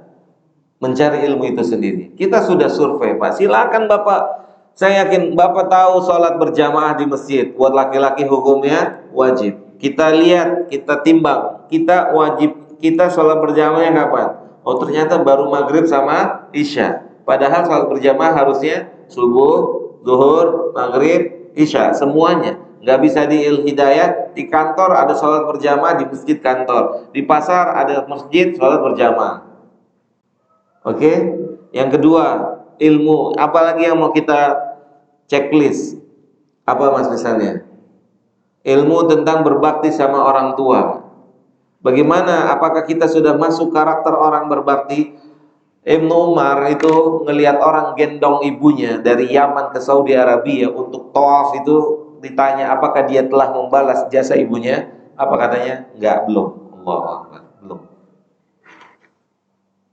mencari ilmu itu sendiri. Kita sudah survei Pak. Silakan Bapak. Saya yakin Bapak tahu sholat berjamaah di masjid. Buat laki-laki hukumnya wajib. Kita lihat, kita timbang. Kita wajib, kita sholat berjamaahnya kapan? Oh ternyata baru maghrib sama isya. Padahal sholat berjamaah harusnya subuh, zuhur, maghrib, isya. Semuanya. Nggak bisa di Hidayat. Di kantor ada sholat berjamaah, di masjid kantor. Di pasar ada masjid sholat berjamaah. Oke? Yang kedua, ilmu. Apalagi yang mau kita checklist? Apa Mas misalnya? Ilmu tentang berbakti sama orang tua. Bagaimana? Apakah kita sudah masuk karakter orang berbakti? Ibnu Umar itu ngelihat orang gendong ibunya dari Yaman ke Saudi Arabia untuk tawaf itu, ditanya apakah dia telah membalas jasa ibunya? Apa katanya? Enggak, belum. Allahu Akbar, belum.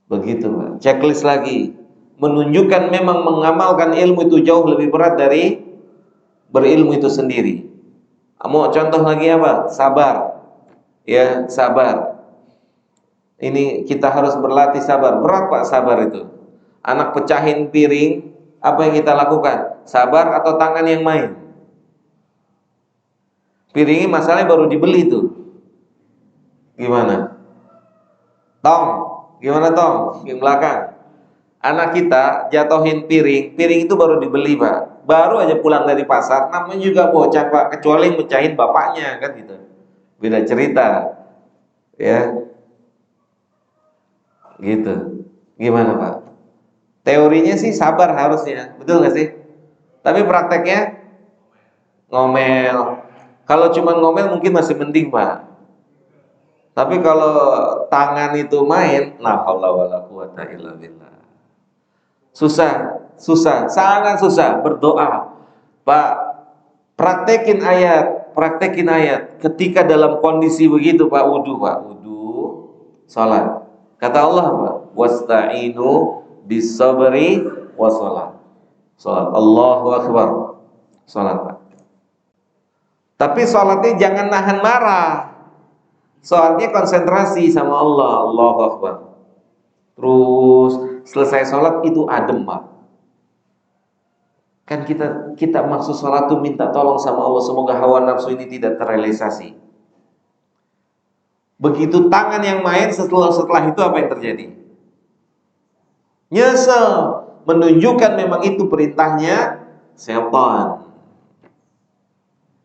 Begitu Pak. Checklist lagi. Menunjukkan memang mengamalkan ilmu itu jauh lebih berat dari berilmu itu sendiri. Mau contoh lagi apa? Sabar. Ya, sabar. Ini kita harus berlatih sabar. Berat Pak sabar itu. Anak pecahin piring, apa yang kita lakukan? Sabar atau tangan yang main? Piringnya masalahnya baru dibeli tuh. Gimana? Tong, gimana Tong? Yang belakang. Anak kita jatuhin piring, piring itu baru dibeli Pak. Baru aja pulang dari pasar, namanya juga bocah Pak. Kecuali mecahin bapaknya kan gitu. Beda cerita. Ya, gitu. Gimana Pak? Teorinya sih sabar harusnya, betul nggak sih? Tapi prakteknya ngomel. Kalau cuma ngomel mungkin masih mending Pak. Tapi kalau tangan itu main, la haula wala quwata illa billah. Susah, susah, sangat susah berdoa. Pak, praktekin ayat. Ketika dalam kondisi begitu Pak, wudu, salat. Kata Allah Pak, wasta'inu bis-sabri wassalat. Salat, Allahu Akbar. Salat Pak. Tapi salatnya jangan nahan marah. Salatnya konsentrasi sama Allah, Allahu Akbar. Terus selesai salat itu adem Pak. Kan kita maksud salat itu minta tolong sama Allah, semoga hawa nafsu ini tidak terrealisasi. Begitu tangan yang main, setelah itu apa yang terjadi? Nyesel, menunjukkan memang itu perintahnya setan.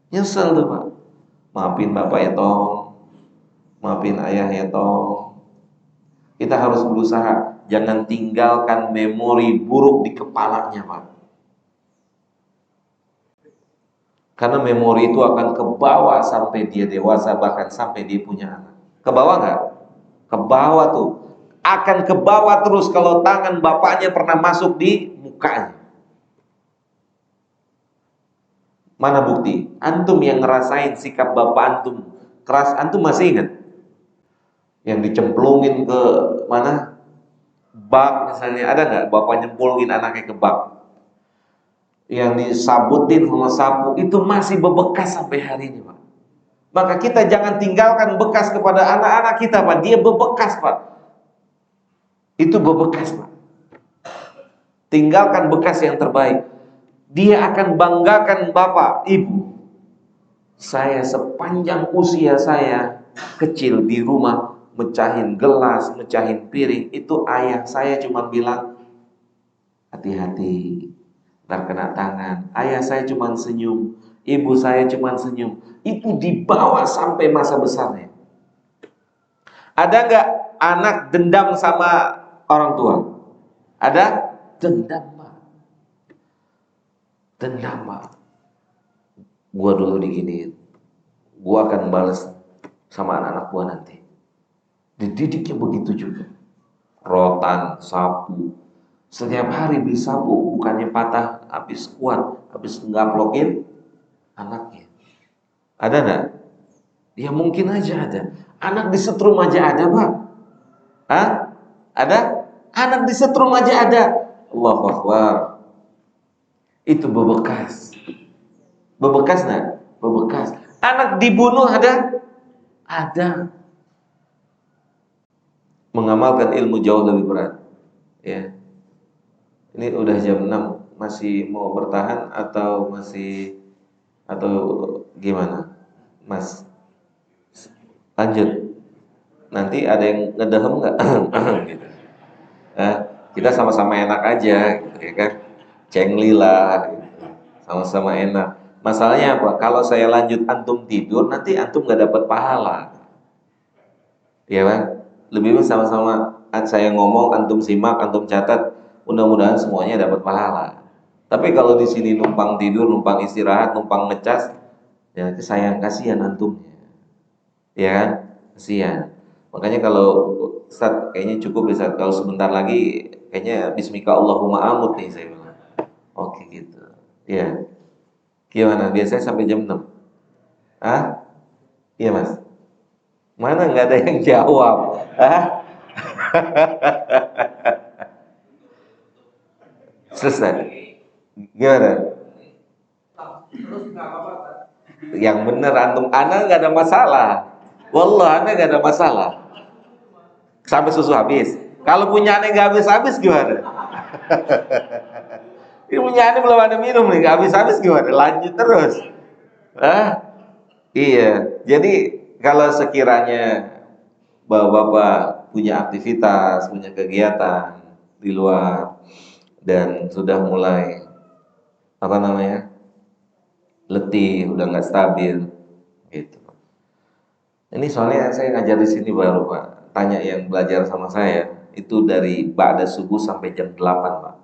Nyesel tuh Pak. Maafin bapak ya tong, maafin ayah ya tong. Kita harus berusaha jangan tinggalkan memori buruk di kepalanya Pak. Karena memori itu akan ke bawah sampai dia dewasa, bahkan sampai dia punya anak. Ke bawah nggak? Ke bawah tuh. Akan ke bawah terus kalau tangan bapaknya pernah masuk di mukanya. Mana bukti? Antum yang ngerasain sikap bapak antum keras, antum masih ingat? Yang dicemplungin ke mana? Bak misalnya, ada nggak bapak nyemplungin anaknya ke bak? Yang disabutin sama sapu, itu masih bebekas sampai hari ini Pak. Maka kita jangan tinggalkan bekas kepada anak-anak kita Pak. Dia bebekas Pak. Itu bebekas Pak. Tinggalkan bekas yang terbaik. Dia akan banggakan bapak, ibu. Saya sepanjang usia saya kecil di rumah, mecahin gelas, mecahin piring, itu ayah saya cuma bilang, hati-hati, ntar kena tangan. Ayah saya cuma senyum, ibu saya cuma senyum. Itu dibawa sampai masa besarnya. Ada nggak anak dendam sama orang tua? Ada? Dendam Pak. Dendam Pak. Gua dulu diginiin, gua akan balas sama anak-anak gua nanti. Dididiknya begitu juga. Rotan, sapu. Setiap hari beli sapu, bukannya patah, habis kuat, habis ngaplokin anaknya. Ada nggak? Ya mungkin aja ada. Anak disetrum aja ada Pak. Hah? Ada? Anak disetrum aja ada. Allahu Akbar. Itu bebekas. Bebekas nggak? Bebekas. Anak dibunuh ada? Ada. Mengamalkan ilmu jauh lebih berat. Ya. Ini udah jam 6, masih mau bertahan atau gimana? Mas, lanjut. Nanti ada yang ngedehem nggak? Gitu. Nah, kita sama-sama enak aja, gitu ya kan? Cengli lah, gitu. Sama-sama enak. Masalahnya apa? Kalau saya lanjut antum tidur, nanti antum nggak dapat pahala, ya kan? Lebih baik sama-sama saya ngomong, antum simak, antum catat. Mudah-mudahan semuanya dapat pahala. Tapi kalau di sini numpang tidur, numpang istirahat, numpang ngecas, ya sayang, kasihan antumnya, ya kan? Kasihan. Makanya kalau Ustaz kayaknya cukup Ustaz, kalau sebentar lagi kayaknya bismika Allahumma amut nih saya bilang. Oke gitu. Ya. Gimana? Biasanya sampai jam 6. Ah? Iya Mas. Mana nggak ada yang jawab? Ah? Selesai. Gimana? Yang bener antum, ana nggak ada masalah. Wallah, ana nggak ada masalah. Sampai susu habis. Kalau punya ana nggak habis-habis gimana? Ini punya ana belum ada minum nih, nggak habis-habis gimana? Lanjut terus. Ah, iya. Jadi kalau sekiranya bapak-bapak punya aktivitas, punya kegiatan di luar dan sudah mulai apa namanya letih, udah nggak stabil, gitu. Ini soalnya saya ngajar di sini baru Pak. Tanya yang belajar sama saya itu dari ba'da subuh sampai jam 8 Pak.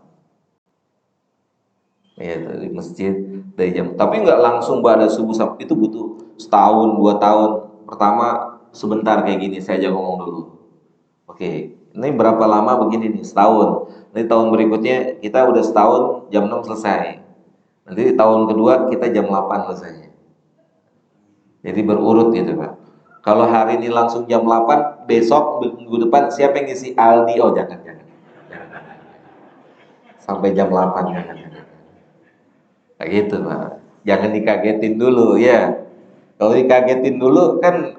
Ya dari masjid dari jam. Tapi nggak langsung ba'da subuh sampai itu butuh setahun 2 tahun. Pertama sebentar kayak gini saya aja ngomong dulu. Oke, ini berapa lama begini nih? Setahun. Nanti tahun berikutnya kita udah setahun jam 6 selesai. Nanti tahun kedua kita jam 8 selesai. Jadi berurut gitu Pak. Kalau hari ini langsung jam 8, besok minggu depan siapa yang ngisi Aldi? Oh jangan. Sampai jam 8 jangan. Kayak gitu Pak. Jangan dikagetin dulu ya. Kalau dikagetin dulu kan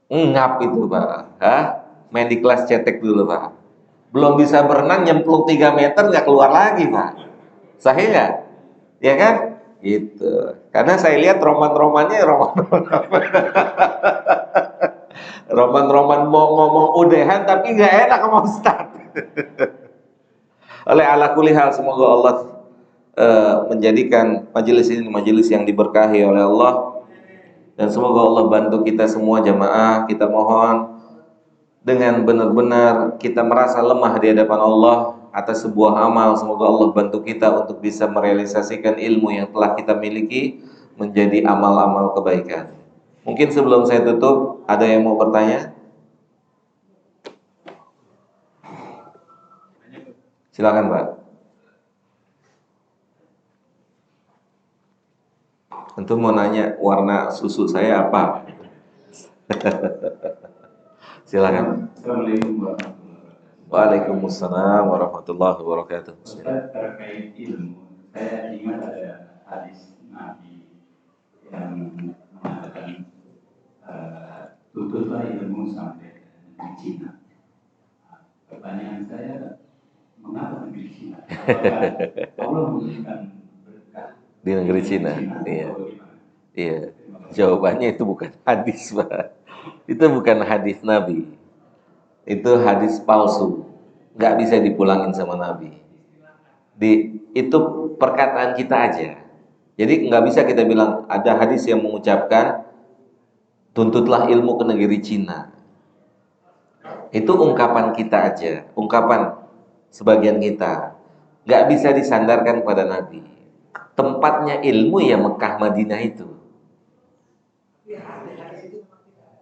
ngap itu Pak. Hah? Main di kelas cetek dulu Pak. Belum bisa berenang nyemplung 3 meter nggak keluar lagi Pak. Sahih nggak? Ya kan? Gitu. Karena saya lihat roman-romannya roman-roman mau ngomong udahan tapi nggak enak sama Ustaz. Oleh ala kulli hal semoga Allah menjadikan majelis ini majelis yang diberkahi oleh Allah dan semoga Allah bantu kita semua jamaah. Kita mohon dengan benar-benar kita merasa lemah di hadapan Allah atas sebuah amal, semoga Allah bantu kita untuk bisa merealisasikan ilmu yang telah kita miliki menjadi amal-amal kebaikan. Mungkin sebelum saya tutup ada yang mau bertanya? Silakan Pak. Tentu mau nanya warna susu saya apa? Silakan. Assalamualaikum warahmatullahi wabarakatuh. Waalaikumsalam warahmatullahi wabarakatuh. Terkait ilmu, saya ingat ada hadis Nabi yang mengatakan tutuplah ilmu sampai negeri Cina. Pertanyaan saya, mengapa negeri Cina? Apakah Allah memberikan berkah Di negeri Cina. Iya. Iya. Jawabannya itu bukan hadis, Pak. Itu bukan hadis Nabi. Itu hadis palsu. Nggak bisa dipulangin sama Nabi. Itu perkataan kita aja. Jadi nggak bisa kita bilang ada hadis yang mengucapkan tuntutlah ilmu ke negeri Cina. Itu ungkapan kita aja, ungkapan sebagian kita. Nggak bisa disandarkan pada Nabi. Tempatnya ilmu ya Mekah Madinah itu.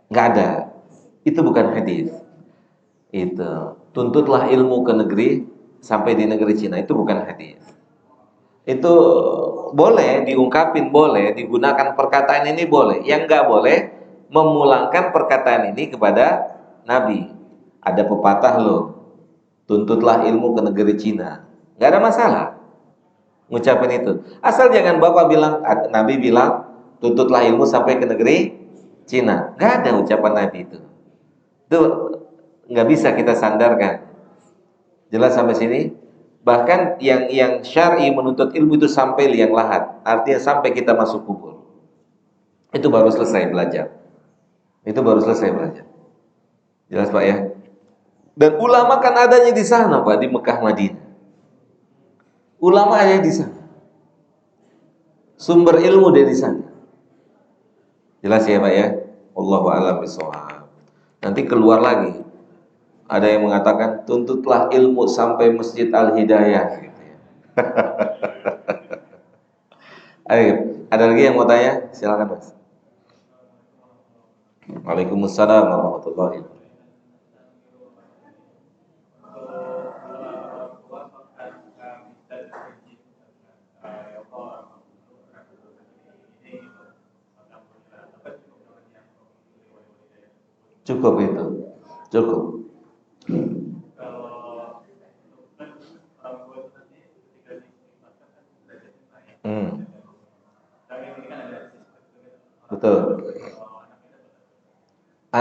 Nggak ada. Itu bukan hadis. Itu tuntutlah ilmu ke negeri sampai di negeri Cina, itu bukan hadis. Itu boleh diungkapin, boleh digunakan perkataan ini, boleh. Yang nggak boleh memulangkan perkataan ini kepada Nabi. Ada pepatah loh, tuntutlah ilmu ke negeri Cina. Nggak ada masalah ngucapin itu. Asal jangan Bapak bilang, Nabi bilang, tuntutlah ilmu sampai ke negeri Cina. Nggak ada ucapan Nabi itu. Itu nggak bisa kita sandarkan. Jelas sampai sini? Bahkan yang syar'i menuntut ilmu itu sampai liang lahat. Artinya sampai kita masuk kubur. Itu baru selesai belajar. Itu baru selesai belajar. Jelas Pak ya? Dan ulama kan adanya di sana Pak, di Mekah Madinah. Ulama ada di sana. Sumber ilmu dari sana. Jelas ya Pak ya? Wallahu a'lam bishawab. Nanti keluar lagi. Ada yang mengatakan tuntutlah ilmu sampai Masjid Al-Hidayah gitu ya. Ayo, ada lagi yang mau tanya? Silakan Mas. Waalaikumsalam warahmatullahi wabarakatuh. Cukup itu. Cukup. Hmm.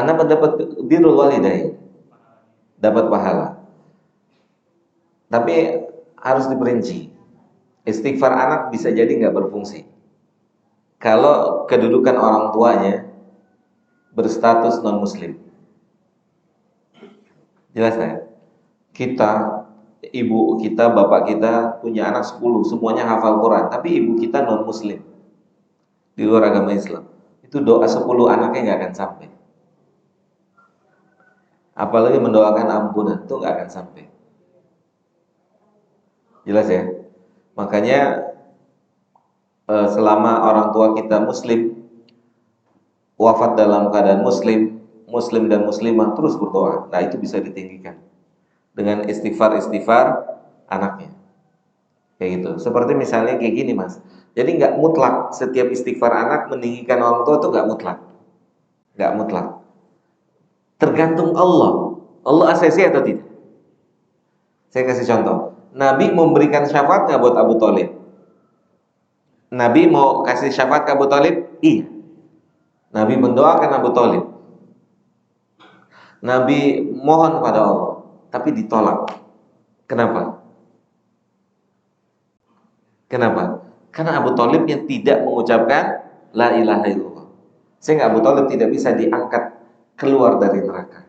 Anda mendapat birrul walidain, dapat pahala. Tapi harus diperinci. Istighfar anak bisa jadi nggak berfungsi kalau kedudukan orang tuanya berstatus non muslim. Jelas ya? Kita, ibu kita, bapak kita punya anak 10, semuanya hafal Quran, tapi ibu kita non muslim di luar agama Islam. Itu doa 10 anaknya nggak akan sampai. Apalagi mendoakan ampunan, itu nggak akan sampai. Jelas ya? Makanya selama orang tua kita muslim, wafat dalam keadaan muslim, muslim dan muslimah, terus berdoa. Nah, itu bisa ditinggikan dengan istighfar anaknya. Kayak gitu. Seperti misalnya kayak gini, Mas. Jadi nggak mutlak setiap istighfar anak meninggikan orang tua, itu nggak mutlak. Nggak mutlak. Tergantung Allah. Allah ACC atau tidak? Saya kasih contoh. Nabi memberikan syafaat nggak buat Abu Thalib? Nabi mau kasih syafaat ke Abu Thalib? Iya. Nabi mendoakan Abu Thalib. Nabi mohon pada Allah, tapi ditolak. Kenapa? Kenapa? Karena Abu Thalib yang tidak mengucapkan la ilaha illallah, sehingga Abu Thalib tidak bisa diangkat keluar dari neraka.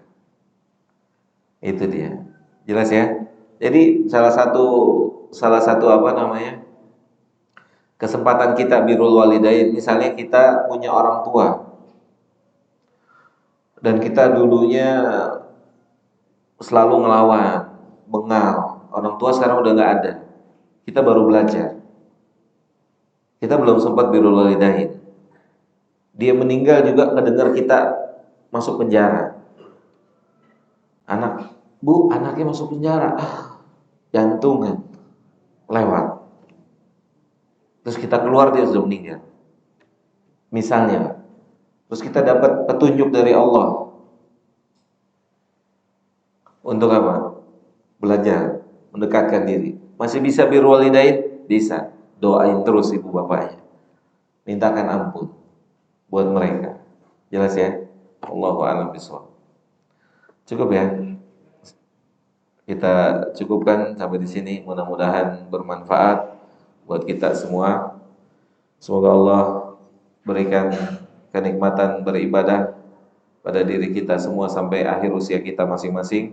Itu dia. Jelas ya? Jadi salah satu apa namanya? Kesempatan kita birrul walidain, misalnya kita punya orang tua dan kita dulunya selalu ngelawan, bengal. Orang tua sekarang udah nggak ada. Kita baru belajar. Kita belum sempat birrul walidain. Dia meninggal juga kedengar kita masuk penjara. Anaknya masuk penjara. Jantungan lewat. Terus kita keluar, dia sudah meninggal. Misalnya. Terus kita dapat petunjuk dari Allah. Untuk apa? Belajar, mendekatkan diri. Masih bisa birrul walidain? Bisa. Doain terus ibu bapaknya. Mintakan ampun buat mereka. Jelas ya? Allahu a'lam bishawab. Cukup ya? Kita cukupkan sampai di sini. Mudah-mudahan bermanfaat buat kita semua. Semoga Allah berikan kenikmatan beribadah pada diri kita semua sampai akhir usia kita masing-masing.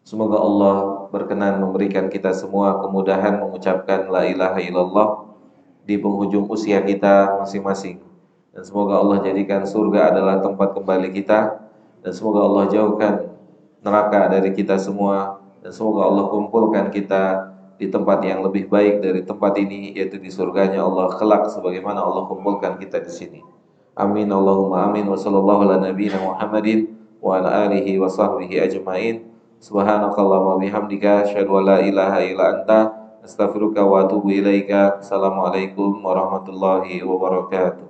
Semoga Allah berkenan memberikan kita semua kemudahan mengucapkan la ilaha illallah di penghujung usia kita masing-masing. Dan semoga Allah jadikan surga adalah tempat kembali kita. Dan semoga Allah jauhkan neraka dari kita semua. Dan semoga Allah kumpulkan kita di tempat yang lebih baik dari tempat ini, yaitu di surganya Allah kelak, sebagaimana Allah kumpulkan kita di sini. Amin Allahumma amin. Wa sallallahu ala nabiyina Muhammadin wa ala alihi wa sahbihi ajma'in. Subhanakallahumma bihamdika asyhadu an la ilaha illa anta astaghfiruka wa atubu ilaika. Assalamualaikum warahmatullahi wabarakatuh.